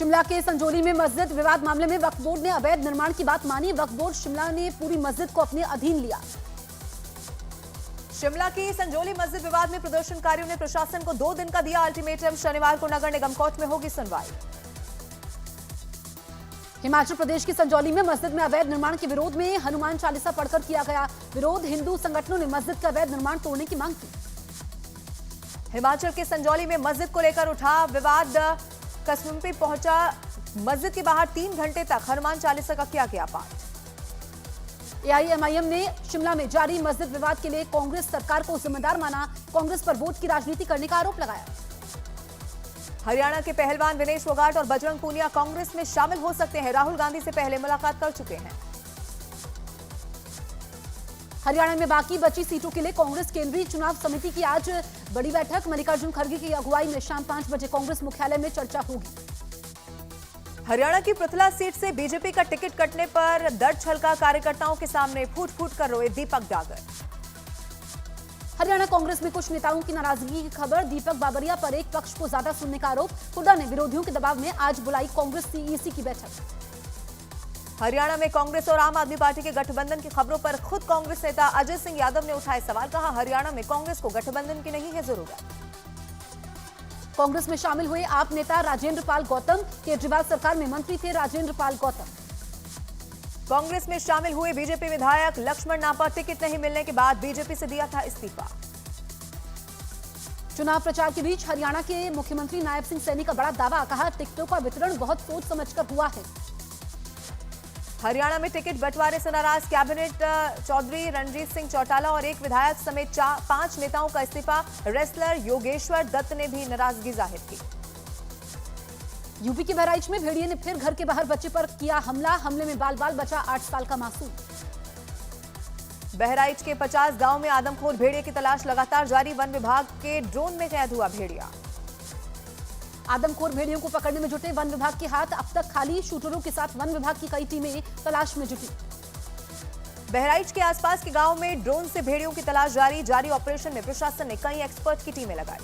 शिमला के संजौली में मस्जिद विवाद मामले में वक्फ बोर्ड ने अवैध निर्माण की बात मानी। वक्फ बोर्ड शिमला ने पूरी मस्जिद को अपने अधीन लिया। शिमला की संजौली मस्जिद विवाद में प्रदर्शनकारियों ने प्रशासन को 2 दिन का दिया अल्टीमेटम। शनिवार को नगर निगम कोर्ट में होगी सुनवाई। हिमाचल प्रदेश की संजौली में मस्जिद में अवैध निर्माण के विरोध में हनुमान चालीसा पढ़कर किया गया विरोध। हिंदू संगठनों ने मस्जिद का अवैध निर्माण तोड़ने की मांग की। हिमाचल के संजौली में मस्जिद को लेकर उठा विवाद। कसुम्पी पहुंचा मस्जिद के बाहर 3 घंटे तक हनुमान चालीसा का किया गया पाठ। एआईएमआईएम ने शिमला में जारी मस्जिद विवाद के लिए कांग्रेस सरकार को जिम्मेदार माना। कांग्रेस पर वोट की राजनीति करने का आरोप लगाया। हरियाणा के पहलवान विनेश फोगाट और बजरंग पूनिया कांग्रेस में शामिल हो सकते हैं। राहुल गांधी से पहले मुलाकात कर चुके हैं। हरियाणा में बाकी बची सीटों के लिए कांग्रेस केंद्रीय चुनाव समिति की आज बड़ी बैठक। मल्लिकार्जुन खड़गे की अगुवाई में शाम 5 बजे कांग्रेस मुख्यालय में चर्चा होगी। हरियाणा की पृथला सीट से बीजेपी का टिकट कटने पर दर्द छलका। कार्यकर्ताओं के सामने फूट फूट कर रोए दीपक डागर। हरियाणा कांग्रेस में कुछ नेताओं की नाराजगी की खबर। दीपक बाबरिया पर एक पक्ष को ज्यादा सुनने का आरोप। हुड्डा ने विरोधियों के दबाव में आज बुलाई कांग्रेस सीईसी की बैठक। हरियाणा में कांग्रेस और आम आदमी पार्टी के गठबंधन की खबरों पर खुद कांग्रेस नेता अजय सिंह यादव ने उठाए सवाल। कहा, हरियाणा में कांग्रेस को गठबंधन की नहीं है जरूरत। कांग्रेस में शामिल हुए आप नेता राजेंद्र पाल गौतम। केजरीवाल सरकार में मंत्री थे राजेंद्र पाल गौतम। कांग्रेस में शामिल हुए बीजेपी विधायक लक्ष्मण नापा। टिकट नहीं मिलने के बाद बीजेपी से दिया था इस्तीफा। चुनाव प्रचार के बीच हरियाणा के मुख्यमंत्री नायब सिंह सैनी का बड़ा दावा। कहा, टिकटों का वितरण बहुत सोच समझकर हुआ है। हरियाणा में टिकट बंटवारे से नाराज कैबिनेट चौधरी रणजीत सिंह चौटाला और एक विधायक समेत 5 नेताओं का इस्तीफा। रेसलर योगेश्वर दत्त ने भी नाराजगी जाहिर की। यूपी के बहराइच में भेड़िए ने फिर घर के बाहर बच्चे पर किया हमला। हमले में बाल बाल बचा 8 साल का मासूम। बहराइच के 50 गांव में आदमखोर भेड़िए की तलाश लगातार जारी। वन विभाग के ड्रोन में कैद हुआ भेड़िया। आदमखोर भेड़ियों को पकड़ने में जुटे वन विभाग के हाथ अब तक खाली। शूटरों के साथ वन विभाग की कई टीमें तलाश में जुटी। बहराइच के आसपास के गांव में ड्रोन से भेड़ियों की तलाश जारी ऑपरेशन में प्रशासन ने कई एक्सपर्ट की टीमें लगाई।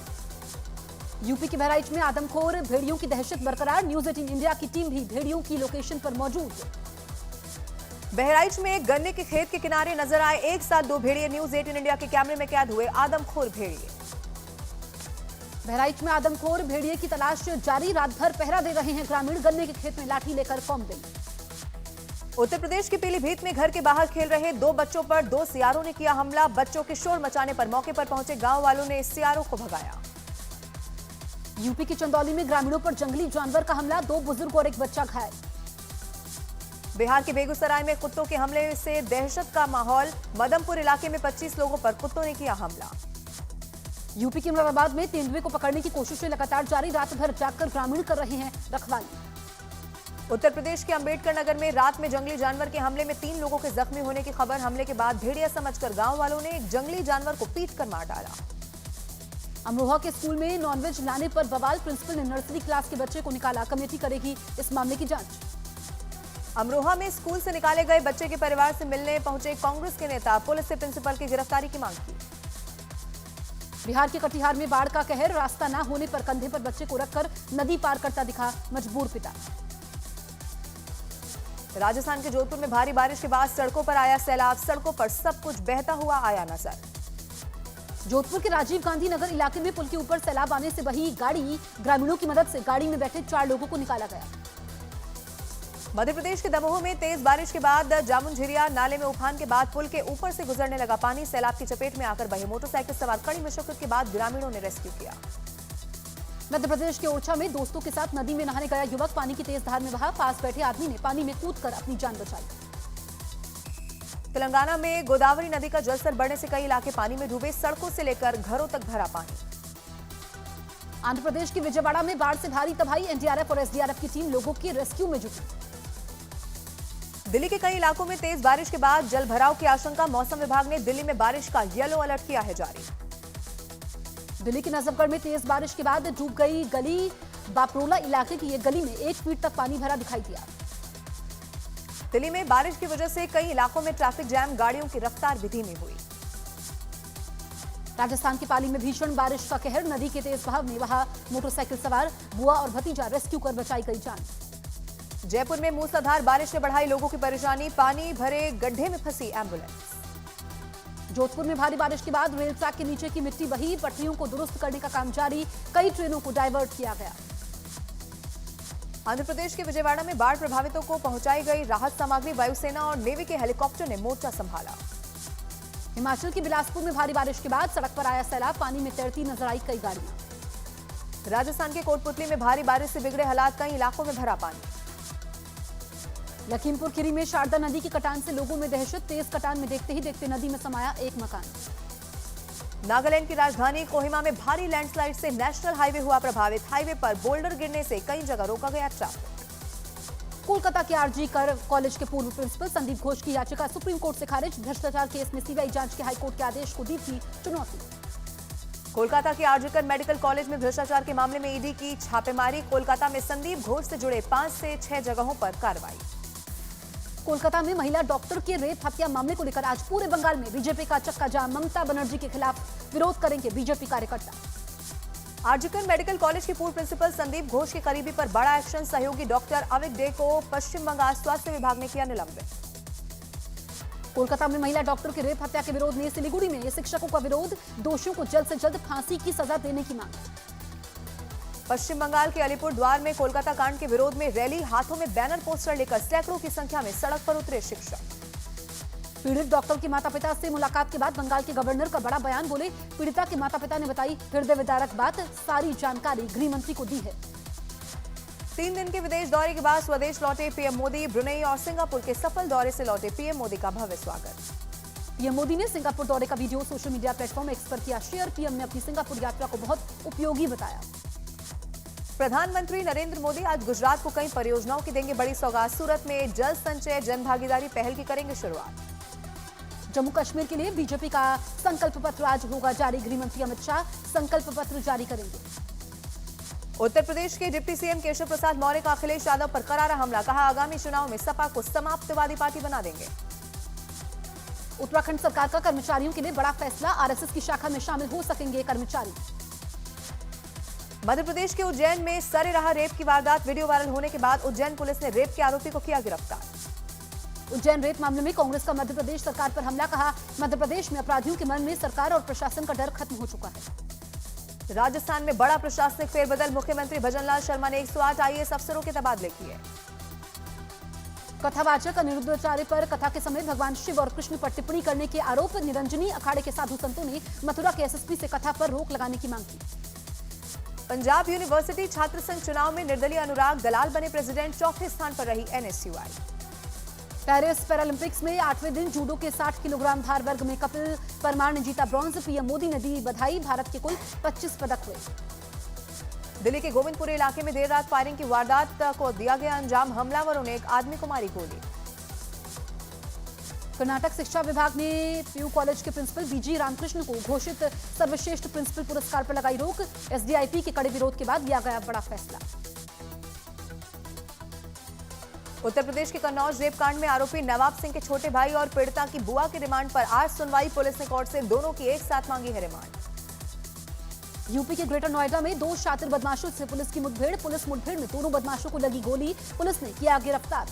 यूपी के बहराइच में आदमखोर भेड़ियों की दहशत बरकरार। न्यूज 18 इंडिया की टीम भी भेड़ियों की लोकेशन पर मौजूद। बहराइच में गन्ने के खेत के किनारे नजर आए एक साथ 2 भेड़िए। न्यूज 18 इंडिया के कैमरे में कैद हुए आदमखोर भेड़िए। बहराइच में आदमखोर भेड़िए की तलाश जारी। रात भर पहरा दे रहे हैं ग्रामीण। गन्ने के खेत में लाठी लेकर कौम गई। उत्तर प्रदेश के पीलीभीत में घर के बाहर खेल रहे 2 बच्चों पर 2 सियारों ने किया हमला। बच्चों के शोर मचाने पर मौके पर पहुंचे गांव वालों ने सियारों को भगाया। यूपी के चंदौली में ग्रामीणों पर जंगली जानवर का हमला। 2 बुजुर्ग और एक बच्चा घायल। बिहार के बेगूसराय में कुत्तों के हमले से दहशत का माहौल। मदमपुर इलाके में 25 लोगों पर कुत्तों ने किया हमला। यूपी के मुरादाबाद में तेंदुए को पकड़ने की कोशिशें लगातार जारी। रात भर जागकर ग्रामीण कर रहे हैं रखवाली। उत्तर प्रदेश के अंबेडकर नगर में रात में जंगली जानवर के हमले में 3 लोगों के जख्मी होने की खबर। हमले के बाद भेड़िया समझकर गांव वालों ने एक जंगली जानवर को पीटकर मार डाला। अमरोहा के स्कूल में नॉनवेज लाने पर बवाल। प्रिंसिपल ने नर्सरी क्लास के बच्चे को निकाला। कमेटी करेगी इस मामले की जांच। अमरोहा में स्कूल से निकाले गए बच्चे के परिवार से मिलने पहुंचे कांग्रेस के नेता। पुलिस से प्रिंसिपल की गिरफ्तारी की मांग की। बिहार के कटिहार में बाढ़ का कहर। रास्ता न होने पर कंधे पर बच्चे को रखकर नदी पार करता दिखा मजबूर पिता। राजस्थान के जोधपुर में भारी बारिश के बाद सड़कों पर आया सैलाब। सड़कों पर सब कुछ बहता हुआ आया नजर। जोधपुर के राजीव गांधी नगर इलाके में पुल के ऊपर सैलाब आने से बही गाड़ी। ग्रामीणों की मदद से गाड़ी में बैठे 4 लोगों को निकाला गया। मध्य प्रदेश के दमोह में तेज बारिश के बाद जामुनझिरिया नाले में उफान के बाद पुल के ऊपर से गुजरने लगा पानी। सैलाब की चपेट में आकर बहे मोटरसाइकिल सवार कड़ी मशक्कत के बाद ग्रामीणों ने रेस्क्यू किया। मध्य प्रदेश के ओरछा में दोस्तों के साथ नदी में नहाने गया युवक। पानी की तेज धार में बहा। पास बैठे आदमी ने पानी में कूदकर अपनी जान बचाई। तेलंगाना में गोदावरी नदी का जलस्तर बढ़ने से कई इलाके पानी में डूबे। सड़कों से लेकर घरों तक भरा पानी। आंध्र प्रदेश के विजयवाड़ा में बाढ़ से भारी तबाही। एनडीआरएफ और एसडीआरएफ की टीम लोगों की रेस्क्यू में जुटी। दिल्ली के कई इलाकों में तेज बारिश के बाद जल भराव की आशंका। मौसम विभाग ने दिल्ली में बारिश का येलो अलर्ट किया है जारी। दिल्ली के नजफगढ़ में तेज बारिश के बाद डूब गई गली। बापरोला इलाके की ये गली में 1 फीट तक पानी भरा दिखाई दिया। दिल्ली में बारिश की वजह से कई इलाकों में ट्रैफिक जैम। गाड़ियों की रफ्तार भी धीमी हुई। राजस्थान के पाली में भीषण बारिश का कहर, नदी के तेज बहाव में वहां मोटरसाइकिल सवार बुआ और भतीजा रेस्क्यू कर बचाई गई जान। जयपुर में मूसलाधार बारिश ने बढ़ाई लोगों की परेशानी, पानी भरे गड्ढे में फंसी एम्बुलेंस। जोधपुर में भारी बारिश के बाद रेल ट्रैक के नीचे की मिट्टी बही, पटरियों को दुरुस्त करने का काम जारी, कई ट्रेनों को डायवर्ट किया गया। आंध्र प्रदेश के विजयवाड़ा में बाढ़ प्रभावितों को पहुंचाई गई राहत सामग्री, वायुसेना और नेवी के हेलीकॉप्टर ने मोर्चा संभाला। हिमाचल के बिलासपुर में भारी बारिश के बाद सड़क पर आया सैलाब, पानी में तैरती नजर आई कई गाड़ियां। राजस्थान के कोटपुतली में भारी बारिश से बिगड़े हालात, कई इलाकों में भरा पानी। लखीमपुर खीरी में शारदा नदी की कटान से लोगों में दहशत, तेज कटान में देखते ही देखते नदी में समाया एक मकान। नागालैंड की राजधानी कोहिमा में भारी लैंडस्लाइड से नेशनल हाईवे हुआ प्रभावित, हाईवे पर बोल्डर गिरने से कई जगह रोका गया ट्रैफिक। कोलकाता के आरजी कॉलेज के पूर्व प्रिंसिपल संदीप घोष की याचिका सुप्रीम कोर्ट से खारिज, भ्रष्टाचार केस में सीबीआई जांच के हाईकोर्ट के आदेश को दी थी चुनौती। कोलकाता के आरजी मेडिकल कॉलेज में भ्रष्टाचार के मामले में ईडी की छापेमारी, कोलकाता में संदीप घोष से जुड़े 5 से 6 जगहों पर कार्रवाई। कोलकाता में महिला डॉक्टर के रेप हत्या मामले को लेकर आज पूरे बंगाल में बीजेपी का चक्का जाम, ममता बनर्जी के खिलाफ विरोध करेंगे बीजेपी कार्यकर्ता। आरजीकर मेडिकल कॉलेज के पूर्व प्रिंसिपल संदीप घोष के करीबी पर बड़ा एक्शन, सहयोगी डॉक्टर अविक डे को पश्चिम बंगाल स्वास्थ्य विभाग ने किया निलंबित। कोलकाता में महिला डॉक्टर के रेप हत्या के विरोध में सिलीगुड़ी में शिक्षकों का विरोध, दोषियों को जल्द से जल्द फांसी की सजा देने की मांग। पश्चिम बंगाल के अलीपुर द्वार में कोलकाता कांड के विरोध में रैली, हाथों में बैनर पोस्टर लेकर सैकड़ों की संख्या में सड़क पर उतरे शिक्षक। पीड़ित डॉक्टर के माता पिता से मुलाकात के बाद बंगाल के गवर्नर का बड़ा बयान, बोले पीड़िता के माता पिता ने बताई हृदय विदारक बात, सारी जानकारी गृह मंत्री को दी है। 3 दिन के विदेश दौरे के बाद स्वदेश लौटे पीएम मोदी, ब्रुनेई और सिंगापुर के सफल दौरे से लौटे पीएम मोदी का भव्य स्वागत। पीएम मोदी ने सिंगापुर दौरे का video social media platform x पर किया शेयर, पीएम ने अपनी सिंगापुर यात्रा को बहुत उपयोगी बताया। प्रधानमंत्री नरेंद्र मोदी आज गुजरात को कई परियोजनाओं की देंगे बड़ी सौगात, सूरत में जल संचय जन भागीदारी पहल की करेंगे शुरुआत। जम्मू कश्मीर के लिए बीजेपी का संकल्प पत्र आज होगा जारी, गृह मंत्री अमित शाह संकल्प पत्र जारी करेंगे। उत्तर प्रदेश के डिप्टी सीएम केशव प्रसाद मौर्य का अखिलेश यादव पर करारा हमला, कहा आगामी चुनाव में सपा को समाप्तवादी पार्टी बना देंगे। उत्तराखंड सरकार का कर्मचारियों के लिए बड़ा फैसला, आरएसएस की शाखा में शामिल हो सकेंगे कर्मचारी। मध्य प्रदेश के उज्जैन में सरे रहा रेप की वारदात, वीडियो वायरल होने के बाद उज्जैन पुलिस ने रेप के आरोपी को किया गिरफ्तार। उज्जैन रेप मामले में कांग्रेस का मध्य प्रदेश सरकार पर हमला, कहा मध्य प्रदेश में अपराधियों के मन में सरकार और प्रशासन का डर खत्म हो चुका है। राजस्थान में बड़ा प्रशासनिक फेरबदल, मुख्यमंत्री भजनलाल शर्मा ने 108 आईएएस अफसरों के तबादले किए। कथावाचक अनिरुद्धाचार्य पर कथा के समय भगवान शिव और कृष्ण पर टिप्पणी करने के आरोप, निरंजनी अखाड़े के साधु संतों ने मथुरा के एसएसपी से कथा पर रोक लगाने की मांग की। पंजाब यूनिवर्सिटी छात्र संघ चुनाव में निर्दलीय अनुराग दलाल बने प्रेसिडेंट, चौथे स्थान पर रही एनएसयूआई। पेरिस पैरालंपिक्स में 8वें दिन जूडो के 60 किलोग्राम भार वर्ग में कपिल परमार ने जीता ब्रॉन्ज, पीएम मोदी ने दी बधाई, भारत के कुल 25 पदक हुए। दिल्ली के गोविंदपुरी इलाके में देर रात फायरिंग की वारदात को दिया गया अंजाम, हमलावरों ने एक आदमी को मारी गोली। कर्नाटक शिक्षा विभाग ने पीयू कॉलेज के प्रिंसिपल बीजी रामकृष्ण को घोषित सर्वश्रेष्ठ प्रिंसिपल पुरस्कार पर लगाई रोक, एसडीआईपी के कड़े विरोध के बाद लिया गया बड़ा फैसला। उत्तर प्रदेश के कन्नौज रेप कांड में आरोपी नवाब सिंह के छोटे भाई और पीड़िता की बुआ की रिमांड पर आज सुनवाई, पुलिस ने कोर्ट से दोनों की एक साथ मांगी है रिमांड। यूपी के ग्रेटर नोएडा में 2 शातिर बदमाशों से पुलिस की मुठभेड़, पुलिस मुठभेड़ में दोनों बदमाशों को लगी गोली, पुलिस ने किया गिरफ्तार।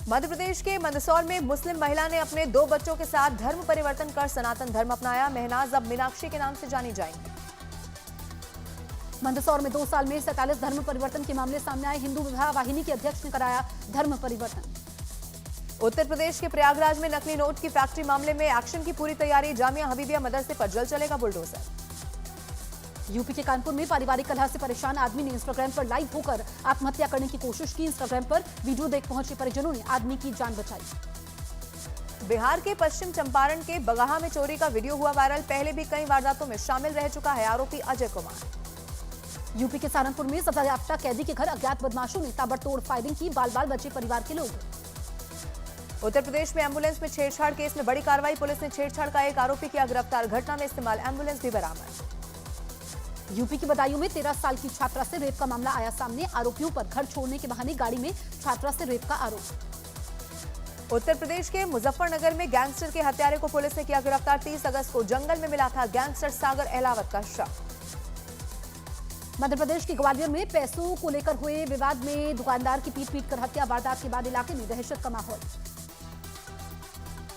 मध्य प्रदेश के मंदसौर में मुस्लिम महिला ने अपने 2 बच्चों के साथ धर्म परिवर्तन कर सनातन धर्म अपनाया, महनाज अब मीनाक्षी के नाम से जानी जाएंगी। मंदसौर में 2 साल में 47 धर्म परिवर्तन के मामले सामने आए, हिंदू विवाह वाहिनी के अध्यक्ष ने कराया धर्म परिवर्तन। उत्तर प्रदेश के प्रयागराज में नकली नोट की फैक्ट्री मामले में एक्शन की पूरी तैयारी, जामिया हबीबिया मदरसे पर जल्द चलेगा बुलडोजर। यूपी के कानपुर में पारिवारिक कलह से परेशान आदमी ने इंस्टाग्राम पर लाइव होकर आत्महत्या करने की कोशिश की, इंस्टाग्राम पर वीडियो देख पहुंचे परिजनों ने आदमी की जान बचाई। बिहार के पश्चिम चंपारण के बगहा में चोरी का वीडियो हुआ वायरल, पहले भी कई वारदातों में शामिल रह चुका है आरोपी अजय कुमार। यूपी के सहारनपुर में सजायाफ्ता कैदी के घर अज्ञात बदमाशों ने ताबड़तोड़ फायरिंग की, बाल बाल बचे परिवार के लोग। उत्तर प्रदेश में एम्बुलेंस में छेड़छाड़ केस में बड़ी कार्रवाई, पुलिस ने छेड़छाड़ का एक आरोपी किया गिरफ्तार, घटना में इस्तेमाल एम्बुलेंस भी बरामद। यूपी के बदायूं में 13 साल की छात्रा से रेप का मामला आया सामने, आरोपियों पर घर छोड़ने के बहाने गाड़ी में छात्रा से रेप का आरोप। उत्तर प्रदेश के मुजफ्फरनगर में गैंगस्टर के हत्यारे को पुलिस ने किया गिरफ्तार। 30 अगस्त को जंगल में मिला था गैंगस्टर सागर अहलावत का शव। मध्य प्रदेश के ग्वालियर में पैसों को लेकर हुए विवाद में दुकानदार की पीट कर हत्या। वारदात के बाद इलाके में दहशत का माहौल।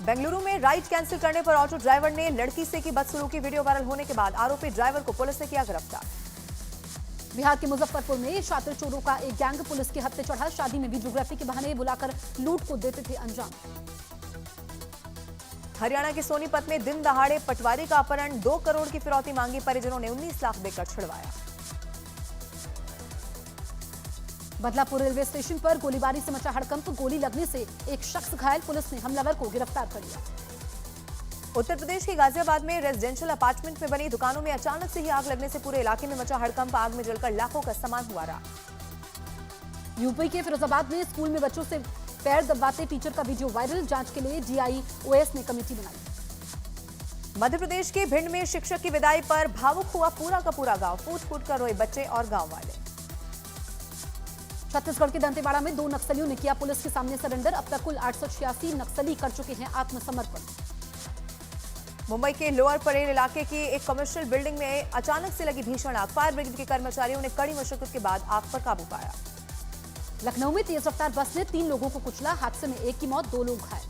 बेंगलुरु में राइड कैंसिल करने पर ऑटो ड्राइवर ने लड़की से की बदसलूकी। वीडियो वायरल होने के बाद आरोपी ड्राइवर को पुलिस ने किया गिरफ्तार। बिहार के मुजफ्फरपुर में शातिर चोरों का एक गैंग पुलिस के हत्थे चढ़ा। शादी में वीडियोग्राफी के बहाने बुलाकर लूट को देते थे अंजाम। हरियाणा के सोनीपत में दिन दहाड़े पटवारी का अपहरण। 2 करोड़ की फिरौती मांगी। परिजनों ने 19 लाख देकर छुड़वाया। बदलापुर रेलवे स्टेशन पर गोलीबारी से मचा हड़कंप। गोली लगने से एक शख्स घायल। पुलिस ने हमलावर को गिरफ्तार कर लिया। उत्तर प्रदेश के गाजियाबाद में रेजिडेंशियल अपार्टमेंट में बनी दुकानों में अचानक से ही आग लगने से पूरे इलाके में मचा हड़कंप। आग में जलकर लाखों का सामान हुआ राख। यूपी के फिरोजाबाद में स्कूल में बच्चों से पैर दबाते टीचर का वीडियो वायरल। जांच के लिए DIOS ने कमेटी बनाई। मध्य प्रदेश के भिंड में शिक्षक की विदाई पर भावुक हुआ पूरा का पूरा गांव। फूट फूट कर रोए बच्चे और गांव वाले। छत्तीसगढ़ के दंतेवाड़ा में 2 नक्सलियों ने किया पुलिस के सामने सरेंडर। अब तक कुल 886 नक्सली कर चुके हैं आत्मसमर्पण। मुंबई के लोअर परेल इलाके की एक कमर्शियल बिल्डिंग में अचानक से लगी भीषण आग। फायर ब्रिगेड के कर्मचारियों ने कड़ी मशक्कत के बाद आग पर काबू पाया। लखनऊ में तेज रफ्तार बस ने 3 लोगों को कुचला। हादसे में एक की मौत, 2 लोग घायल।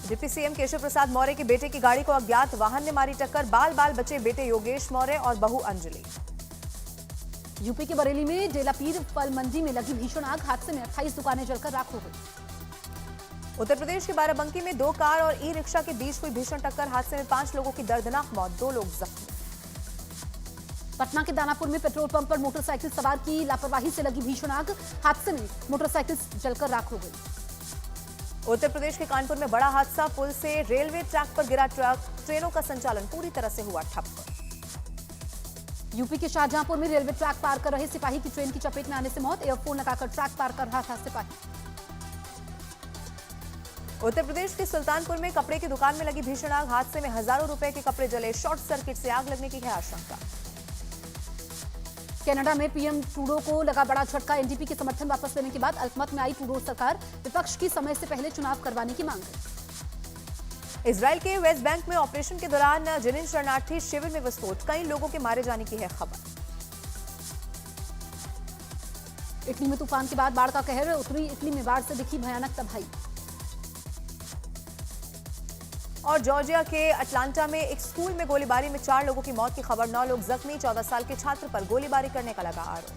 डिप्टी सीएम केशव प्रसाद मौर्य के बेटे की गाड़ी को अज्ञात वाहन ने मारी टक्कर। बाल बाल बचे बेटे योगेश मौर्य और बहू अंजलि। यूपी के बरेली में डेलापीर फल मंडी में लगी भीषण आग। हादसे में 28 दुकानें जलकर राख हो गई। उत्तर प्रदेश के बाराबंकी में 2 कार और ई-रिक्शा के बीच हुई भीषण टक्कर। हादसे में 5 लोगों की दर्दनाक मौत, 2 लोग जख्मी। पटना के दानापुर में पेट्रोल पंप पर मोटरसाइकिल सवार की लापरवाही से लगी भीषण आग। हादसे में मोटरसाइकिल जलकर राख हो गई। उत्तर प्रदेश के कानपुर में बड़ा हादसा। पुल से रेलवे ट्रैक पर गिरा ट्रक। ट्रेनों का संचालन पूरी तरह से हुआ ठप। यूपी के शाहजहांपुर में रेलवे ट्रैक पार कर रहे सिपाही की ट्रेन की चपेट में आने से मौत। एयरफोन लगाकर ट्रैक पार कर रहा था सिपाही। उत्तर प्रदेश के सुल्तानपुर में कपड़े की दुकान में लगी भीषण आग। हादसे में हजारों रुपए के कपड़े जले। शॉर्ट सर्किट से आग लगने की है आशंका। कनाडा में पीएम ट्रूडो को लगा बड़ा झटका। एनडीपी के समर्थन वापस लेने के बाद अल्पमत में आई ट्रूडो सरकार। विपक्ष की समय से पहले चुनाव करवाने की मांग। इजराइल के वेस्ट बैंक में ऑपरेशन के दौरान जनीन शरणार्थी शिविर में विस्फोट। कई लोगों के मारे जाने की है खबर। इटली में तूफान के बाद बाढ़ का कहर। उत्तरी इटली में बाढ़ से दिखी भयानक तबाही। और जॉर्जिया के अटलांटा में एक स्कूल में गोलीबारी में 4 लोगों की मौत की खबर। 9 लोग जख्मी। 14 साल के छात्र पर गोलीबारी करने का लगा आरोप।